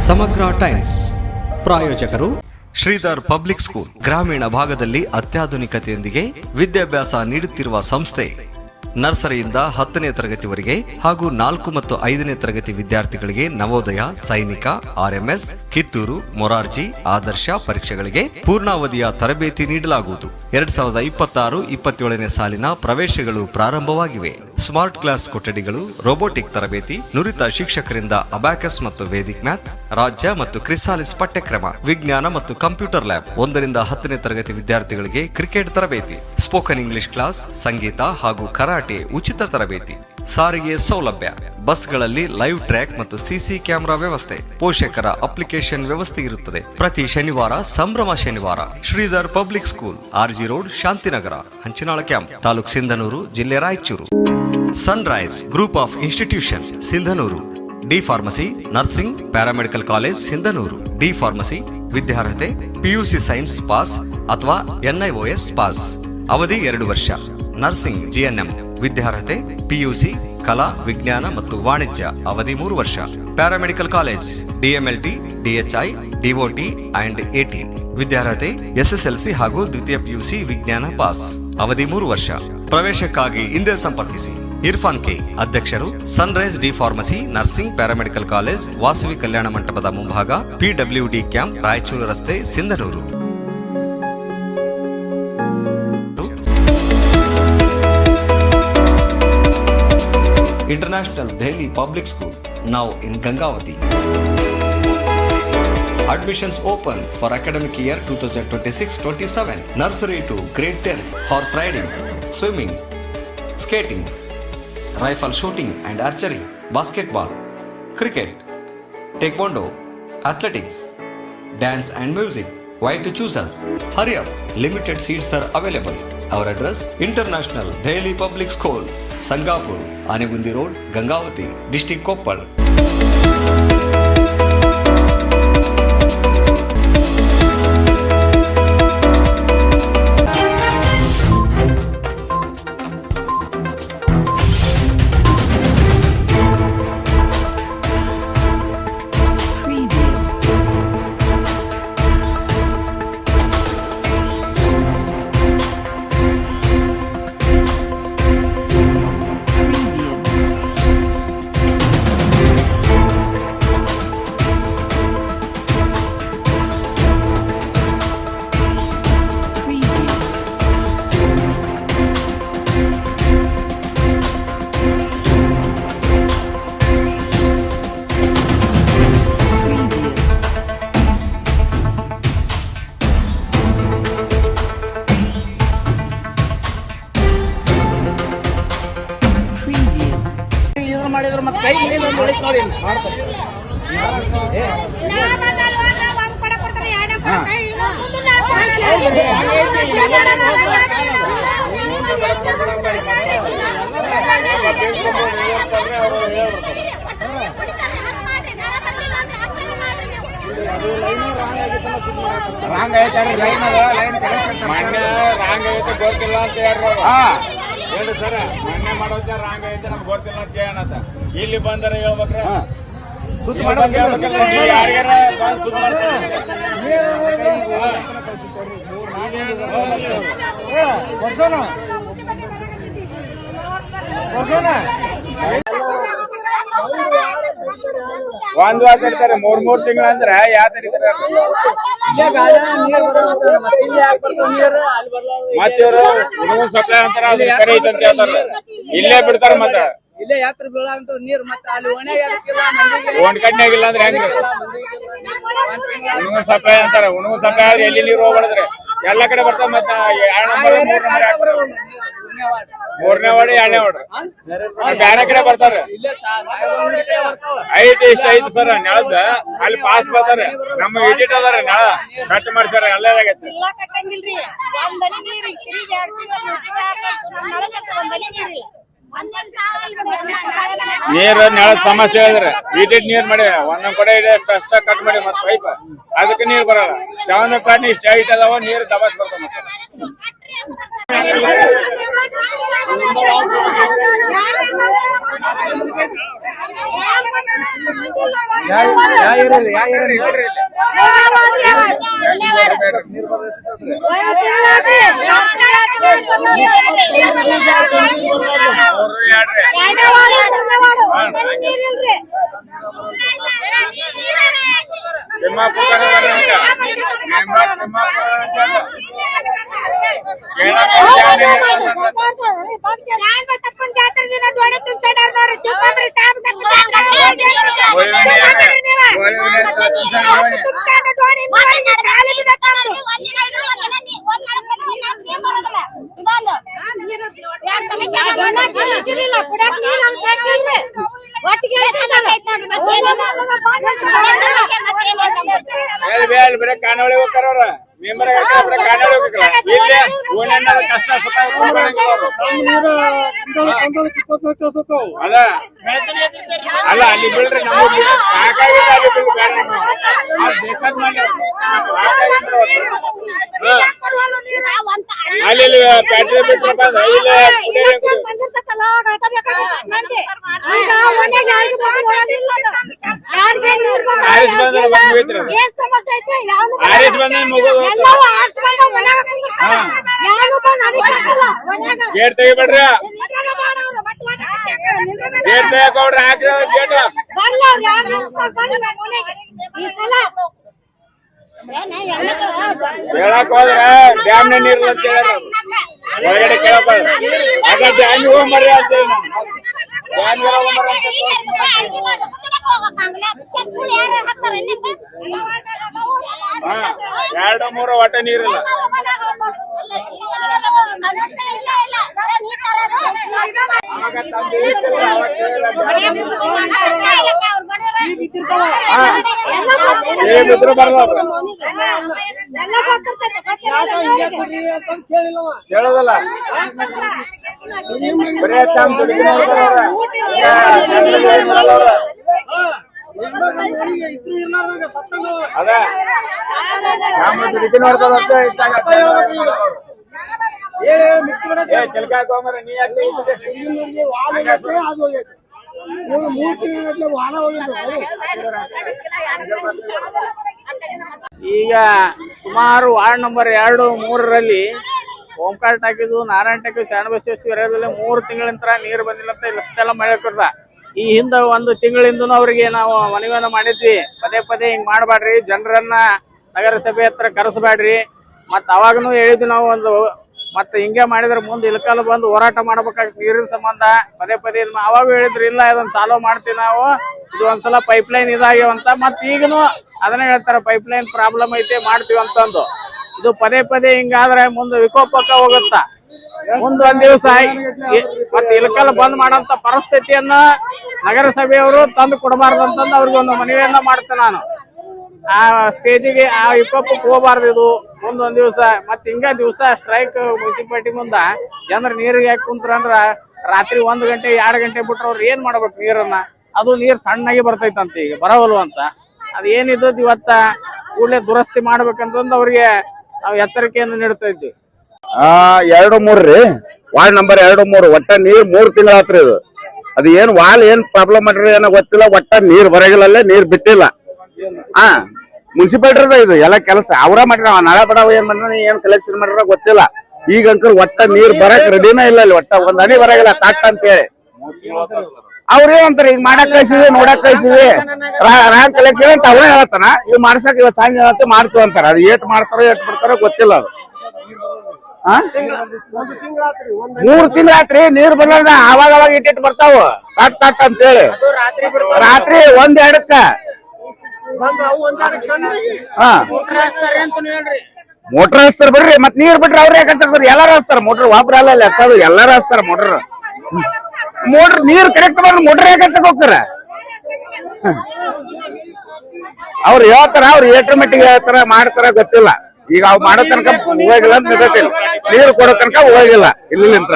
ಸಮಗ್ರ ಟೈಮ್ಸ್ ಪ್ರಾಯೋಜಕರು Sridhar public school. ಗ್ರಾಮೀಣ ಭಾಗದಲ್ಲಿ ಅತ್ಯಾಧುನಿಕತೆಯೊಂದಿಗೆ ವಿದ್ಯಾಭ್ಯಾಸ ನೀಡುತ್ತಿರುವ ಸಂಸ್ಥೆ. ನರ್ಸರಿಯಿಂದ 10ನೇ ತರಗತಿವರೆಗೆ ಹಾಗೂ 4 ಮತ್ತು 5ನೇ ತರಗತಿ ವಿದ್ಯಾರ್ಥಿಗಳಿಗೆ ನವೋದಯ, ಸೈನಿಕ, RMS, ಕಿತ್ತೂರು, ಮೊರಾರ್ಜಿ, ಆದರ್ಶ ಪರೀಕ್ಷೆಗಳಿಗೆ ಪೂರ್ಣಾವಧಿಯ ತರಬೇತಿ ನೀಡಲಾಗುವುದು. 2026-27ನೇ ಸಾಲಿನ ಪ್ರವೇಶಗಳು ಪ್ರಾರಂಭವಾಗಿವೆ. ಸ್ಮಾರ್ಟ್ ಕ್ಲಾಸ್ ಕೊಠಡಿಗಳು, ರೋಬೋಟಿಕ್ ತರಬೇತಿ, ನುರಿತ ಶಿಕ್ಷಕರಿಂದ ಅಬ್ಯಾಕಸ್ ಮತ್ತು ವೇದಿಕ್ ಮ್ಯಾಥ್ಸ್, ರಾಜ್ಯ ಮತ್ತು ಕ್ರಿಸಾಲಿಸ್ ಪಠ್ಯಕ್ರಮ, ವಿಜ್ಞಾನ ಮತ್ತು ಕಂಪ್ಯೂಟರ್ ಲ್ಯಾಬ್. 1ರಿಂದ 10ನೇ ತರಗತಿ ವಿದ್ಯಾರ್ಥಿಗಳಿಗೆ ಕ್ರಿಕೆಟ್ ತರಬೇತಿ, ಸ್ಪೋಕನ್ ಇಂಗ್ಲಿಷ್ ಕ್ಲಾಸ್, ಸಂಗೀತ ಹಾಗೂ ಕರಾಟೆ ಉಚಿತ ತರಬೇತಿ. ಸಾರಿಗೆ ಸೌಲಭ್ಯ, ಬಸ್ಗಳಲ್ಲಿ ಲೈವ್ ಟ್ರ್ಯಾಕ್ ಮತ್ತು ಸಿಸಿ ಕ್ಯಾಮೆರಾ ವ್ಯವಸ್ಥೆ, ಪೋಷಕರ ಅಪ್ಲಿಕೇಶನ್ ವ್ಯವಸ್ಥೆ ಇರುತ್ತದೆ. ಪ್ರತಿ ಶನಿವಾರ ಸಂಭ್ರಮ ಶನಿವಾರ. Sridhar public school, RG road, Shantinagar, Hanchinal camp, taluk Sindhanur, ಜಿಲ್ಲೆ Raichur. Sunrise group of institution, Sindhanur. D pharmacy, nursing, paramedical college, Sindhanur. D pharmacy ವಿದ್ಯಾರ್ಹತೆ PUC ಸೈನ್ಸ್ ಪಾಸ್ ಅಥವಾ NIOS ಪಾಸ್. ಅವಧಿ 2 ವರ್ಷ. ನರ್ಸಿಂಗ್ GNM ವಿದ್ಯಾರ್ಹತೆ PUC ಕಲಾ, ವಿಜ್ಞಾನ ಮತ್ತು ವಾಣಿಜ್ಯ. ಅವಧಿ 3 ವರ್ಷ. Paramedical college DMLT, DHI, DOT and AT ವಿದ್ಯಾರ್ಹತೆ SSLC ಹಾಗೂ ದ್ವಿತೀಯ PUC ವಿಜ್ಞಾನ ಪಾಸ್. ಅವಧಿ 3 ವರ್ಷ. ಪ್ರವೇಶಕ್ಕಾಗಿ ಹಿಂದೆ ಸಂಪರ್ಕಿಸಿ. ಇರ್ಫಾನ್ K, ಅಧ್ಯಕ್ಷರು, sunrise D pharmacy, nursing, paramedical college, Vasavi Kalyana ಮಂಟಪದ ಮುಂಭಾಗ, PWD ಕ್ಯಾಂಪ್, ರಾಯಚೂರು ರಸ್ತೆ, Sindhanur. International Delhi Public School, now in Gangavati. Admissions open for academic year 2026-27. Nursery to grade 10. Horse riding, swimming, skating, rifle shooting and archery, basketball, cricket, taekwondo, athletics, dance and music. Why to choose us? Hurry up, limited seats are available. Our address, International Delhi Public School, Sangapur, Anegundi Road, Gangavati, District Koppal. ಮಾಡಿದ್ರು ಮತ್ತೆ ಕೈ ಮುಗಿದು ನೋಡಿ ನೋಡಿ wrong ಐತೆ line line ಮೊನ್ನೆ wrong ಐತೆ ಗೊತ್ತಿಲ್ಲ ಅಂತ ಹೇಳಿ ಸರ್. ಮೊನ್ನೆ ಮಾಡೋದ ರಾಂಗ್ ಐತೆ ನಮ್ಗೆ ಗೊತ್ತಿಲ್ಲ ಅಂತ ಏನಂತ ಇಲ್ಲಿ ಬಂದಾರ ಹೇಳ್ಬೇಕ್ರ ಯಾರ್ಯಾರ ಸುತ್ತ ಒಂದ್ ವಾರ ಇರ್ತಾರೆ 3 ತಿಂಗಳ ಅಂದ್ರೆ ಯಾವ ತರೀತಾರೆ ಮತ್ತೆ ಇವರು ಸಪ್ಲೈ ಅಂತಾರ ಇಲ್ಲೇ ಬಿಡ್ತಾರ ಮತ್ತೆ ಇಲ್ಲೇ ಯಾತ್ರೆ ಬೀಳಂತ ನೀರ್ ಮತ್ತೆ ಅಲ್ಲಿ ಒಂದ್ ಕಡ್ನಾಗಿಲ್ಲ ಅಂದ್ರೆ ಹೆಂಗ ಉಣಗ ಸಪ್ಲೈ ಅಂತಾರ. ಉಣಗ ಸಪ್ಲೈ ಆದ್ರೆ ಎಲ್ಲಿ ನೀರು ಹೋಗ್ಬಾರ್ದ್ರೆ ಎಲ್ಲ ಕಡೆ ಬರ್ತಾವ. ಮತ್ತೆ 3ನೇ ವಾರ್ಡ್ 2ನೇ ವಾರ್ಡ್ ಬೇರೆ ಕಡೆ ಬರ್ತಾರ. ಇಷ್ಟ ಐತಿ ಸರ್ ನೆಳದ ಅಲ್ಲಿ ಪಾಸ್ ಬರ್ತಾರೆ. ನಮ್ಮ ಎಡಿಟ್ ಅದಾರ ನೆಳ ಕಟ್ ಮಾಡ್ಸಾರ ಎಲ್ಲ ಆಗೈತೆ. ನೀರ್ ನೆಳದ ಸಮಸ್ಯೆ ಹೇಳಿದ್ರೆ ಇಡಿಟ್ ನೀರ್ ಮಾಡಿ ಒಂದೊಂದ್ ಕಡೆ ಅಷ್ಟ ಕಟ್ ಮಾಡಿ ಮತ್ತೆ ಪೈಪ್ ಅದಕ್ಕೆ ನೀರ್ ಬರಲ್ಲ. 7 ಪ್ಲಾಟ್ ಇಷ್ಟ ಹೈಟ್ ಅದಾವ ನೀರ್ ದಬಾಸ್ ಬರ್ತಾವ. ಮತ್ತೆ ಬರೀ ಕಾನಾವಳಿ ಹೋಗ್ತಾರ ಅವ್ರ ಮೆಂಬರ್ ಕಾನಾವಳಿ ಹೋಗ್ತಾರ ಇಲ್ಲಿ ಓಣೆಣ್ಣ ಕಷ್ಟ ಸುಖ ಅದ ಅಲ್ಲ ಅಲ್ಲಿ ಬೀಳ್ರಿ ನಮಗೆ ಸಾಕಾಗಿಲ್ಲ ಅಲ್ಲಿ ಬ್ಯಾಟ್ರಿ ಬಿಟ್ರಪ್ಪ ಆರಿಸ್ ಬಂದ್ರೆ ಮುಗಿದು ಗೇಟ್ ತೆಗಿಬೇಡ್ರಿ ಗೇಟ್ ತೆಗಿಕೊಡ್ರಿ ಹಾಕ್ರಿ ಗೇಟ್ ಹೇಳಕ್ ಹೋದ್ರ ಡ್ಯಾಮ್ ನೀರ್ ಅಂತ ಹೇಳ್ಯಾರ ಹೊರಗಡೆ ಕೇಳಕ್ ಆಗ ಡ್ಯಾಮ್ ಹೋಗ್ಬರ್ರಿ ಅಂತ ಡ್ಯಾಮ್ ಎರಡು ಮೂರು ಒಟ್ಟ ನೀರಿಲ್ಲ ಬಿದ್ರು ಬರಲ್ಲ ಕೇಳೋದಲ್ಲ ಬರೀ ಅದ ತಿಳ್ಕಾಕೊಂಬರ ನೀ ಈಗ ಸುಮಾರು ವಾರ್ಡ್ ನಂಬರ್ 2, 3ರಲ್ಲಿ ಓಂಕಾರ ಟಾಕಿದು ನಾರಾಯಣ ಟಾಕಿ ಶರಣಬಸವೇಶ್ವರ ಏರಿಯಾದಲ್ಲಿ 3 ತಿಂಗಳಿಂದ ನೀರು ಬಂದಿಲ್ಲ ಅಂತ ಇಷ್ಟೆಲ್ಲ ಮಳೆ ಕೊಡ್ದ. ಈ ಹಿಂದೆ 1 ತಿಂಗಳಿಂದನೂ ಅವ್ರಿಗೆ ನಾವು ಮನವಿಯನ್ನು ಮಾಡಿದ್ವಿ, ಪದೇ ಪದೇ ಹಿಂಗ್ ಮಾಡ್ಬೇಡ್ರಿ, ಜನರನ್ನ ನಗರಸಭೆ ಹತ್ರ ಕರೆಸಬೇಡ್ರಿ. ಮತ್ ಅವಾಗನು ಹೇಳಿದ್ವಿ ನಾವು ಮತ್ತೆ ಹಿಂಗೆ ಮಾಡಿದ್ರೆ ಮುಂದೆ ಇಲ್ಕಾಲ ಬಂದು ಹೋರಾಟ ಮಾಡ್ಬೇಕಾಗ್ತದೆ ನೀರಿನ ಸಂಬಂಧ. ಪದೇ ಪದೇ ಅವಾಗ ಹೇಳಿದ್ರಿ ಇಲ್ಲ ಇದನ್ನ ಸಾಲ್ವ್ ಮಾಡ್ತೀವಿ ನಾವು, ಇದು ಒಂದ್ಸಲ ಪೈಪ್ಲೈನ್ ಇದಾಗ್ಯವಂತ. ಮತ್ ಈಗನು ಅದನ್ನೇ ಹೇಳ್ತಾರ ಪೈಪ್ಲೈನ್ ಪ್ರಾಬ್ಲಮ್ ಐತೆ ಮಾಡ್ತೀವಿ ಅಂತಂದು. ಇದು ಪದೇ ಪದೇ ಹಿಂಗಾದ್ರೆ ಮುಂದೆ ವಿಕೋಪಕ್ಕ ಹೋಗುತ್ತ. ಮುಂದೊಂದ್ ದಿವಸ ಮತ್ತೆ ಇಲ್ಕಲ್ ಬಂದ್ ಮಾಡಂತ ಪರಿಸ್ಥಿತಿಯನ್ನ ನಗರಸಭೆಯವರು ತಂದು ಕೊಡಬಾರ್ದಂತಂದು ಅವ್ರಿಗೆ ಒಂದು ಮನವಿಯನ್ನ ಮಾಡ್ತೇನೆ ನಾನು. ಆ ಸ್ಟೇಜಿಗೆ ಆ ವಿಕೋಪಕ್ಕೆ ಹೋಗಬಾರ್ದು. ಇದು ಮುಂದೊಂದ್ ದಿವಸ ಮತ್ತೆ ಹಿಂಗ ದಿವಸ ಸ್ಟ್ರೈಕ್ ಮುನ್ಸಿಪಾಲಿಟಿ ಮುಂದ ಜನರು ನೀರಿಗೆ ಹಾಕಿ ಕುಂತ್ರಂದ್ರ ರಾತ್ರಿ 1 ಗಂಟೆ 2 ಗಂಟೆ ಬಿಟ್ರೆ ಅವ್ರು ಏನ್ ಮಾಡ್ಬೇಕು ನೀರನ್ನ? ಅದು ನೀರ್ ಸಣ್ಣಾಗಿ ಬರ್ತೈತಂತ, ಈಗ ಬರವಲ್ವ ಅಂತ. ಅದ್ ಏನಿದ್ದು ಇವತ್ತ ಕೂಡಲೇ ದುರಸ್ತಿ ಮಾಡ್ಬೇಕಂತಂದು ಅವ್ರಿಗೆ ನಾವು ಎಚ್ಚರಿಕೆಯನ್ನು ನೀಡ್ತಾ ಇದ್ವಿ. 2, 3 ರೀ, ವಾರ್ಡ್ ನಂಬರ್ 2, 3 ಒಟ್ಟ ನೀರ್ 3 ತಿಂಗಳಾತ್ರಿ. ಇದು ಅದು ಏನ್ ವಾಲ್ ಏನ್ ಪ್ರಾಬ್ಲಮ್ ಮಾಡ್ರಿ ಏನೋ ಗೊತ್ತಿಲ್ಲ, ಒಟ್ಟ ನೀರ್ ಹೊರಗಿಲ್ಲಲ್ಲೇ ನೀರ್ ಬಿಟ್ಟಿಲ್ಲ. ಮುನ್ಸಿಪಾಲಿಟಿ ಇದು ಎಲ್ಲ ಕೆಲಸ ಅವ್ರ ಮಾಡ್ರ, ನಾಳೆ ಬಡವ ಏನ್ ಮಾಡ್ರ ಏನ್ ಕಲೆಕ್ಷನ್ ಮಾಡ್ರ ಗೊತ್ತಿಲ್ಲ. ಈಗ ಅಂಕಲ್ ಒಟ್ಟ ನೀರ್ ಬರಕ್ ರೆಡಿನ ಇಲ್ಲ ಅಲ್ಲಿ, ಒಟ್ಟ ಒಂದ್ ಹನಿ ಬರಗಿಲ್ಲ ತಟ್ ಅಂತ ಹೇಳಿ. ಅವ್ರೇನಂತಾರ ಈಗ ಮಾಡಕ್ ಕಳ್ಸಿವಿ ನೋಡಕ್ ಕಳ್ಸಿವಿ ರ್ಯಾಂಕ್ ಕಲೆಕ್ಷನ್ ಅಂತ ಅವ್ರೇ ಹೇಳ್ತಾನ. ಇವ್ ಮಾಡ್ಸಕ್ ಇವತ್ತು ಸಾಂಗ್ ಹೇಳತ್ತೆ ಮಾಡ್ತೀವಿ ಅಂತಾರ. ಅದು ಏಟ್ ಮಾಡ್ತಾರೋ ಏಟ್ ಬಿಡ್ತಾರೋ ಗೊತ್ತಿಲ್ಲ. ಅದು 3 ತಿಂಗಳಾತ್ರಿ ನೀರ್ ಬರಲ್ಲ. ಅವಾಗ ಇಟ್ಟಿಟ್ಟು ಬರ್ತಾವ ತಟ್ ತಟ್ ಅಂತ ಹೇಳಿ. ರಾತ್ರಿ 1-2ಕ್ಕ ಮೋಟರ್ ಹಚ್ತಾರ ಬರ್ರಿ. ಮತ್ ನೀರ್ ಬಿಟ್ರೆ ಅವ್ರೇ ಹಚ್ಚಾರ, ಎಲ್ಲಾರು ಹಚ್ತಾರ ಮೋಟರ್. ಒಬ್ರ ಅಲ್ಲ ಹಚ್ಚೋದು, ಎಲ್ಲಾರು ಹಚ್ತಾರ ಮೋಟರ್. ನೀರ್ ಕರೆಕ್ಟ್ ಬಂದ್ರೆ ಮೋಟರ್ ಯಾಕೆ ಹಚ್ಚಕ್ ಹೋಗ್ತಾರ? ಅವ್ರು ಹೇಳ್ತಾರ, ಅವ್ರು ಏಟ್ರ ಮಟ್ಟಿಗೆ ಹೇಳ್ತಾರ ಮಾಡ್ತಾರ ಗೊತ್ತಿಲ್ಲ. ಈಗ ಅವ್ ಮಾಡೋ ತನಕ ಹೋಗಿಲ್ಲ ಅಂತ ನಿಂತೈತಿ, ನೀರು ಕೊಡೋ ತನಕ ಹೋಗಿಲ್ಲ ಇಲ್ಲಿಂತ.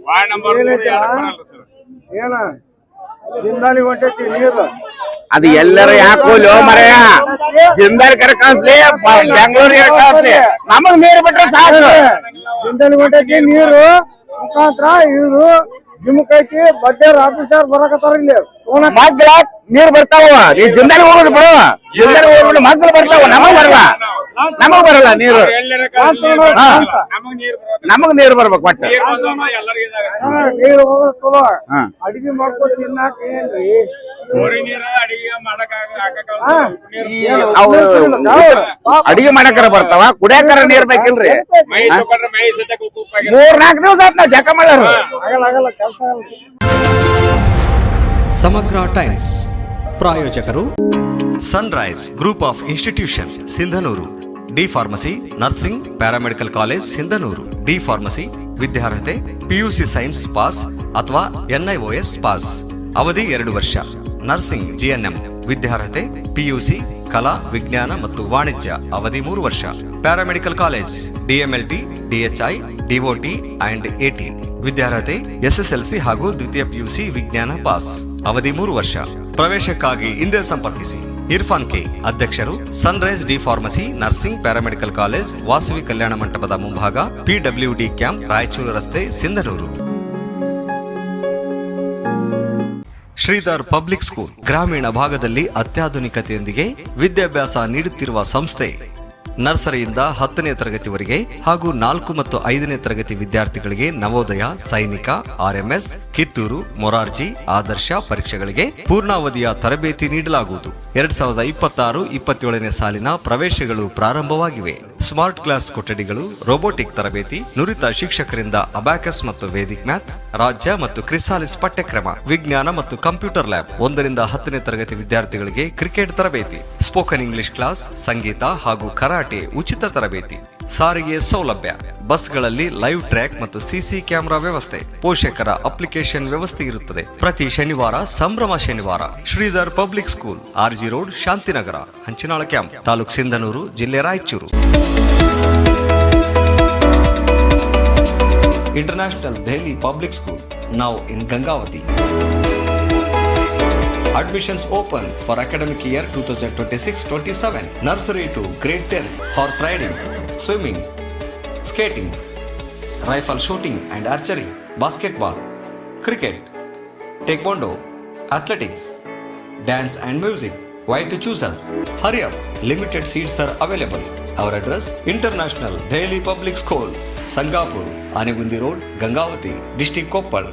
ವಾರ್ಡ್ ನಂಬರ್ ಏನ ಜಿಂದಾಲಿ ಹೊಂಟೈತಿ ನೀರು. ಅದು ಎಲ್ಲರ ಯಾಕೆ ಹೋಗ್ಲಿ ಮರೆಯ ಜಿಂದಾಲ್ ಕರೆ ಕಳಿಸ್ಲಿ ಬೆಂಗಳೂರಿಗೆ ಕಳಿಸ್ಲಿ ನಮಗ್ ನೀರು ಬಿಟ್ರೆ ಸಾಕು. ಜಿಂದಾಲ್ ಗುಂಟಕ್ಕೆ ನೀರು ಮುಖಾಂತರ ಇದು ಜಿಮ್ಮಕೈತಿ ಬಡ್ಡೇರ್ ಆಫೀಸರ್ ಬರಕತ್ತಾರ ಇಲ್ಲಿ ಮಗ್ಳ ನೀರ್ ಬರ್ತಾವ. ಈ ಜಿಂದಾಲ್ ಹೋಗೋದು ಬಿಡು, ಜಿಂದಾಲ್ ಹೋಗ್ಬಿಟ್ಟು ಮಗ್ಳು ಬರ್ತಾವ. ನಮಗ್ ಬರಲ್ಲ ನೀರು. ಹಾ. ನಮಗ್ ನೀರು ಬರ್ಬೇಕು ಒಟ್ಟು. ನೀರು ಹೋಗೋದು ಚಲೋ. ಹಾ. ಅಡಿಗೆ ಮಾಡ್ಕೊಂಡು ತಿನ್ನಾಕ ಏನ್ರಿ ಅವು ಅಡಿಗೆ ಮಾಡಕರ ಬರ್ತಾವ, ಕುಡಿಯಾಕರ ನೀರ್ ಬೇಕಿಲ್ರಿ. 3-4 ದಿವಸ ಆತ್ ನಾವ್ ಜಕ ಮಾಡೋರು. ಆಗಲ್ಲ ಕೆಲಸ ಆಗಲ್ಲ. ಸಮಗ್ರ ಟೈಮ್ಸ್ ಪ್ರಾಯೋಜಕರು sunrise group of institution Sindhanur, D pharmacy, nursing, paramedical college Sindhanur. D pharmacy ವಿದ್ಯಾರ್ಹತೆ ಪಿಯುಸಿ ಸೈನ್ಸ್ ಪಾಸ್ ಅಥವಾ NIOS ಪಾಸ್, ಅವಧಿ 2 ವರ್ಷ. ನರ್ಸಿಂಗ್ GNM ವಿದ್ಯಾರ್ಹತೆ PUC ಕಲಾ, ವಿಜ್ಞಾನ ಮತ್ತು ವಾಣಿಜ್ಯ, ಅವಧಿ 3 ವರ್ಷ. Paramedical college DMLT, DHI, DOT and AT ವಿದ್ಯಾರ್ಹತೆ SSLC ಹಾಗೂ ದ್ವಿತೀಯ PUC ವಿಜ್ಞಾನ ಪಾಸ್, ಅವಧಿ 3 ವರ್ಷ. ಪ್ರವೇಶಕ್ಕಾಗಿ ಹಿಂದೆ ಸಂಪರ್ಕಿಸಿ. ಇರ್ಫಾನ್ ಕೆ, ಅಧ್ಯಕ್ಷರು, sunrise D pharmacy, nursing, paramedical college, Vasavi Kalyana ಮಂಟಪದ ಮುಂಭಾಗ, PWD ಕ್ಯಾಂಪ್, ರಾಯಚೂರು ರಸ್ತೆ, ಸಿಂಧನೂರು. ಶ್ರೀಧರ್ ಪಬ್ಲಿಕ್ ಸ್ಕೂಲ್ ಗ್ರಾಮೀಣ ಭಾಗದಲ್ಲಿ ಅತ್ಯಾಧುನಿಕತೆಯೊಂದಿಗೆ ವಿದ್ಯಾಭ್ಯಾಸ ನೀಡುತ್ತಿರುವ ಸಂಸ್ಥೆ. ನರ್ಸರಿಯಿಂದ 10ನೇ ತರಗತಿವರೆಗೆ ಹಾಗೂ 4 ಮತ್ತು 5ನೇ ತರಗತಿ ವಿದ್ಯಾರ್ಥಿಗಳಿಗೆ ನವೋದಯ, ಸೈನಿಕ, RMS, ಕಿತ್ತೂರು, ಮೊರಾರ್ಜಿ, ಆದರ್ಶ ಪರೀಕ್ಷೆಗಳಿಗೆ ಪೂರ್ಣಾವಧಿಯ ತರಬೇತಿ ನೀಡಲಾಗುವುದು. 2026-27ನೇ ಸಾಲಿನ ಪ್ರವೇಶಗಳು ಪ್ರಾರಂಭವಾಗಿವೆ. ಸ್ಮಾರ್ಟ್ ಕ್ಲಾಸ್ ಕೊಠಡಿಗಳು, ರೋಬೋಟಿಕ್ ತರಬೇತಿ, ನುರಿತ ಶಿಕ್ಷಕರಿಂದ ಅಬ್ಯಾಕಸ್ ಮತ್ತು ವೇದಿಕ್ ಮ್ಯಾಥ್ಸ್, ರಾಜ್ಯ ಮತ್ತು ಕ್ರಿಸಾಲಿಸ್ ಪಠ್ಯಕ್ರಮ, ವಿಜ್ಞಾನ ಮತ್ತು ಕಂಪ್ಯೂಟರ್ ಲ್ಯಾಬ್. 1ರಿಂದ 10ನೇ ತರಗತಿ ವಿದ್ಯಾರ್ಥಿಗಳಿಗೆ ಕ್ರಿಕೆಟ್ ತರಬೇತಿ, ಸ್ಪೋಕನ್ ಇಂಗ್ಲಿಷ್ ಕ್ಲಾಸ್, ಸಂಗೀತ ಹಾಗೂ ಕರಾಟೆ ಉಚಿತ ತರಬೇತಿ. ಸಾರಿಗೆ ಸೌಲಭ್ಯ, ಬಸ್ಗಳಲ್ಲಿ ಲೈವ್ ಟ್ರ್ಯಾಕ್ ಮತ್ತು CC ಕ್ಯಾಮೆರಾ ವ್ಯವಸ್ಥೆ, ಪೋಷಕರ ಅಪ್ಲಿಕೇಶನ್ ವ್ಯವಸ್ಥೆ ಇರುತ್ತದೆ. ಪ್ರತಿ ಶನಿವಾರ ಸಂಭ್ರಮ ಶನಿವಾರ. Sridhar public school, RG road, Shantinagar, Hanchinal camp, taluk Sindhanur, ಜಿಲ್ಲೆ Raichur. International Delhi public school, now in Gangavati. Admissions open for academic year 2026-27. Nursery to grade 10. Horse riding, swimming, skating, rifle shooting and archery, basketball, cricket, taekwondo, athletics, dance and music. Why to choose us? Hurry up, limited seats are available. Our address: International Daily Public School, Sangapur, Anegundi Road, Gangavati, District Koppal.